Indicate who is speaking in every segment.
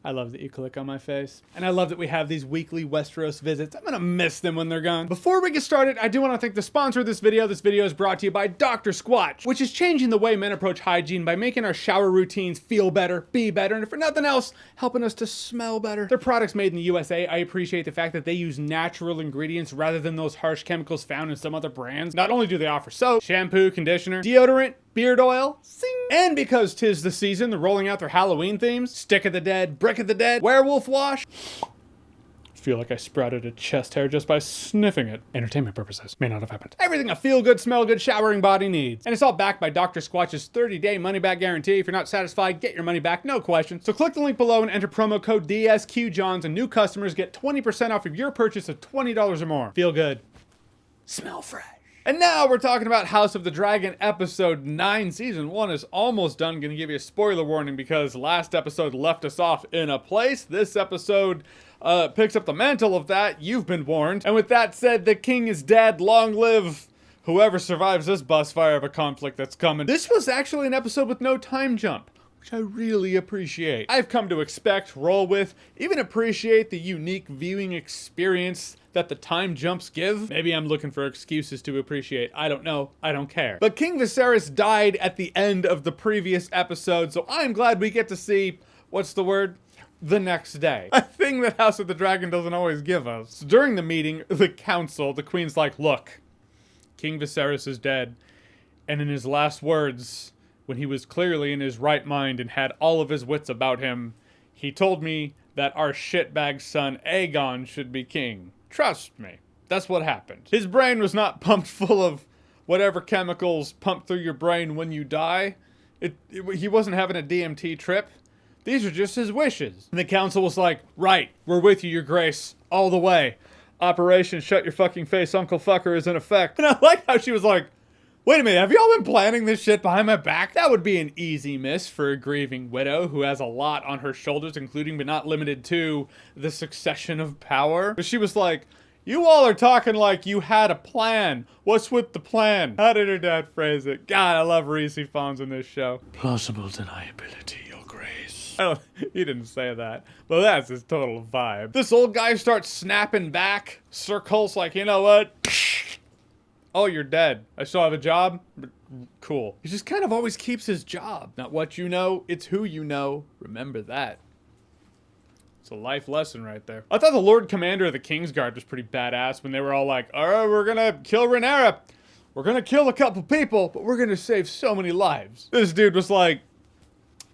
Speaker 1: I love that you click on my face. And I love that we have these weekly Westeros visits. I'm gonna miss them when they're gone. Before we get started, I do want to thank the sponsor of this video. This video is brought to you by Dr. Squatch, which is changing the way men approach hygiene by making our shower routines feel better, be better, and if for nothing else, helping us to smell better. Their products made in the USA. I appreciate the fact that they use natural ingredients rather than those harsh chemicals found in some other brands. Not only do they offer soap, shampoo, conditioner, deodorant, beard oil, sing. And because 'tis the season, they're rolling out their Halloween themes. Stick of the Dead, Brick of the Dead, Werewolf Wash. I feel like I sprouted a chest hair just by sniffing it. Entertainment purposes. May not have happened. Everything a feel-good, smell-good, showering body needs. And it's all backed by Dr. Squatch's 30-day money-back guarantee. If you're not satisfied, get your money back, no question. So click the link below and enter promo code DSQJohns, and new customers get 20% off of your purchase of $20 or more. Feel good. Smell fresh. And now we're talking about House of the Dragon episode 9. Season 1 is almost done. Gonna give you a spoiler warning because last episode left us off in a place. This episode picks up the mantle of that. You've been warned. And with that said, the king is dead. Long live whoever survives this bus fire of a conflict that's coming. This was actually an episode with no time jump, which I really appreciate. I've come to expect, roll with, even appreciate the unique viewing experience that the time jumps give. Maybe I'm looking for excuses to appreciate. I don't know. I don't care. But King Viserys died at the end of the previous episode, so I'm glad we get to see, what's the word? The next day. A thing that House of the Dragon doesn't always give us. So during the meeting, the council, the queen's like, look, King Viserys is dead. And in his last words, when he was clearly in his right mind and had all of his wits about him, he told me that our shitbag son Aegon should be king. Trust me, that's what happened. His brain was not pumped full of whatever chemicals pump through your brain when you die. He wasn't having a DMT trip. These are just his wishes. And the council was like, right, we're with you, your grace, all the way. Operation Shut Your Fucking Face, Uncle Fucker is in effect. And I like how she was like, wait a minute, have y'all been planning this shit behind my back? That would be an easy miss for a grieving widow who has a lot on her shoulders, including but not limited to the succession of power. But she was like, you all are talking like you had a plan. What's with the plan? How did her dad phrase it? God, I love Reese Fonz in this show. Plausible deniability, your grace. He didn't say that, but that's his total vibe. This old guy starts snapping back. Sir Cole's like, you know what? Oh, you're dead. I still have a job? Cool. He just kind of always keeps his job. Not what you know, it's who you know. Remember that. It's a life lesson right there. I thought the Lord Commander of the Kingsguard was pretty badass when they were all like, all right, we're gonna kill Rhaenyra. We're gonna kill a couple people, but we're gonna save so many lives. This dude was like,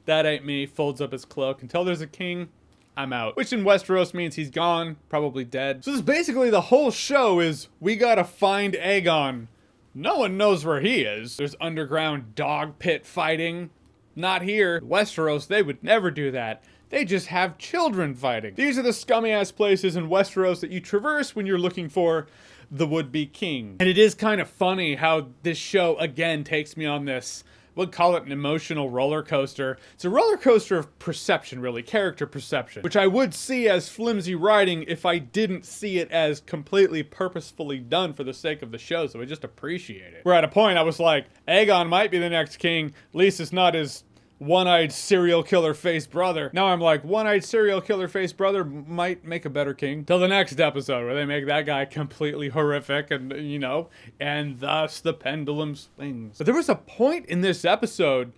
Speaker 1: that ain't me, folds up his cloak. Until there's a king, I'm out. Which in Westeros means he's gone, probably dead. So this is basically the whole show is we gotta find Aegon. No one knows where he is. There's underground dog pit fighting. Not here. Westeros, they would never do that. They just have children fighting. These are the scummy ass places in Westeros that you traverse when you're looking for the would-be king. And it is kind of funny how this show again takes me on this, we'll call it an emotional roller coaster. It's a roller coaster of perception, really, character perception, which I would see as flimsy writing if I didn't see it as completely purposefully done for the sake of the show, so I just appreciate it. Where at a point I was like, Aegon might be the next king, at least it's not his one-eyed serial killer face brother. Now I'm like, one-eyed serial killer face brother might make a better king. Till the next episode where they make that guy completely horrific and, you know, and thus the pendulum swings. But there was a point in this episode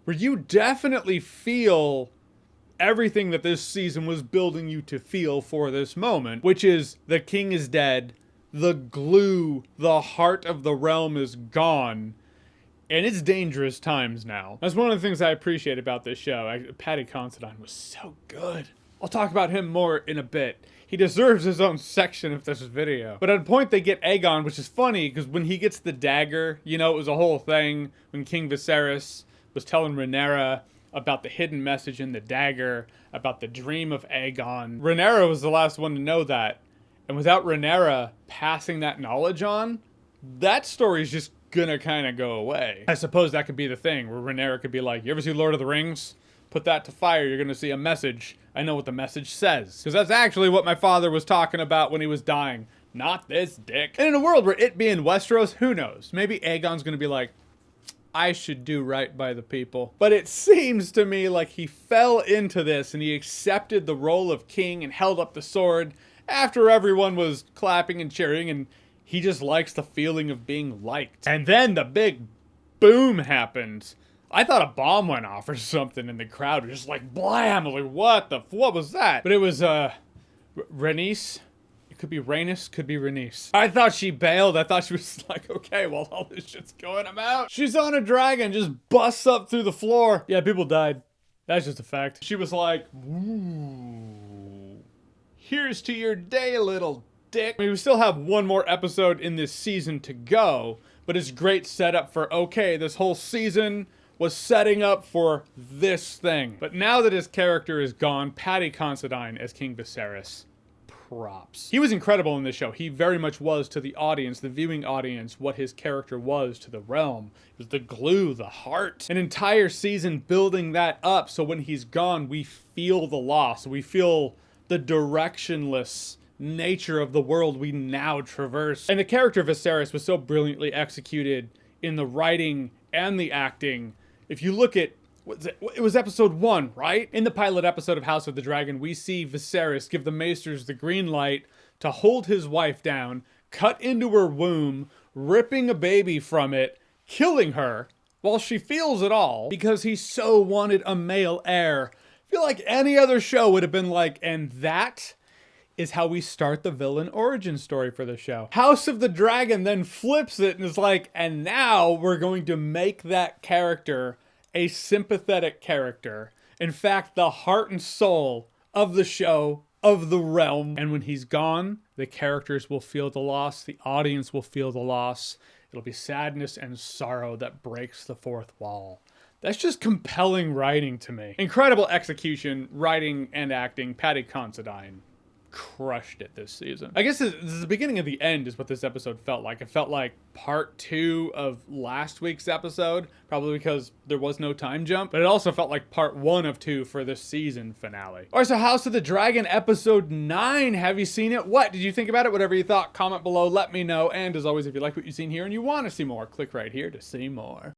Speaker 1: where you definitely feel everything that this season was building you to feel for this moment, which is the king is dead, the glue, the heart of the realm is gone, and it's dangerous times now. That's one of the things I appreciate about this show. Paddy Considine was so good. I'll talk about him more in a bit. He deserves his own section of this video. But at a point they get Aegon, which is funny, because when he gets the dagger, you know, it was a whole thing when King Viserys was telling Rhaenyra about the hidden message in the dagger, about the dream of Aegon. Rhaenyra was the last one to know that. And without Rhaenyra passing that knowledge on, that story's just gonna kind of go away. I suppose that could be the thing where Rhaenyra could be like, you ever see Lord of the Rings? Put that to fire, you're gonna see a message. I know what the message says. Because that's actually what my father was talking about when he was dying. Not this dick. And in a world where it being Westeros, who knows? Maybe Aegon's gonna be like, I should do right by the people. But it seems to me like he fell into this and he accepted the role of king and held up the sword after everyone was clapping and cheering, and he just likes the feeling of being liked. And then the big boom happened. I thought a bomb went off or something, and the crowd was just like, blam! I was like, what was that? But it was, Rhaenys. It could be Rhaenys, could be Rhaenys. I thought she bailed. I thought she was like, okay, well, all this shit's going, I'm out. She's on a dragon, just busts up through the floor. Yeah, people died. That's just a fact. She was like, ooh, here's to your day, little dick. I mean, we still have one more episode in this season to go, but it's great setup for, okay, this whole season was setting up for this thing. But now that his character is gone, Paddy Considine as King Viserys, props. He was incredible in this show. He very much was to the audience, the viewing audience, what his character was to the realm. It was the glue, the heart. An entire season building that up, so when he's gone, we feel the loss. We feel the directionless nature of the world we now traverse. And the character of Viserys was so brilliantly executed in the writing and the acting. If you look at, it was episode 1, right? In the pilot episode of House of the Dragon, we see Viserys give the maesters the green light to hold his wife down, cut into her womb, ripping a baby from it, killing her while she feels it all because he so wanted a male heir. I feel like any other show would have been like, and that is how we start the villain origin story for the show. House of the Dragon then flips it and is like, and now we're going to make that character a sympathetic character. In fact, the heart and soul of the show, of the realm. And when he's gone, the characters will feel the loss. The audience will feel the loss. It'll be sadness and sorrow that breaks the fourth wall. That's just compelling writing to me. Incredible execution, writing and acting. Paddy Considine crushed it this season. I guess this is the beginning of the end is what this episode felt like. It felt like part 2 of last week's episode, probably because there was no time jump, but it also felt like part 1 of 2 for this season finale. All right, so House of the Dragon episode 9. Have you seen it? What did you think about it? Whatever you thought, comment below, let me know. And as always, if you like what you've seen here and you want to see more, click right here to see more.